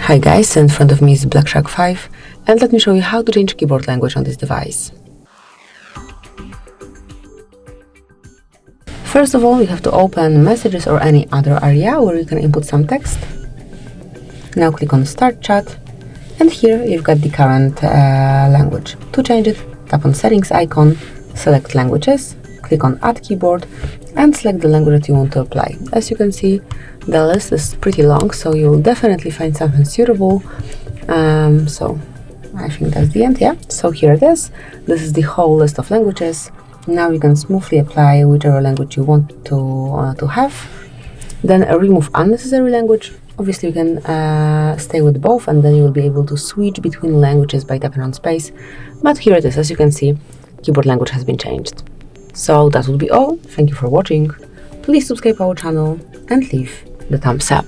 Hi guys, in front of me is Black Shark 5 and let me show you how to change keyboard language on this device. First of all, you have to open Messages or any other area where you can input some text. Now click on Start Chat and here you've got the current language. To change it, tap on Settings icon, select Languages, click on Add Keyboard and select the language that you want to apply. As you can see, the list is pretty long, so you'll definitely find something suitable. So I think that's the end, yeah. So here it is. This is the whole list of languages. Now you can smoothly apply whichever language you want to have. Then remove unnecessary language. Obviously you can stay with both and then you will be able to switch between languages by tapping on space. But here it is, as you can see, keyboard language has been changed. So that would be all. Thank you for watching. Please subscribe our channel and leave the thumbs up.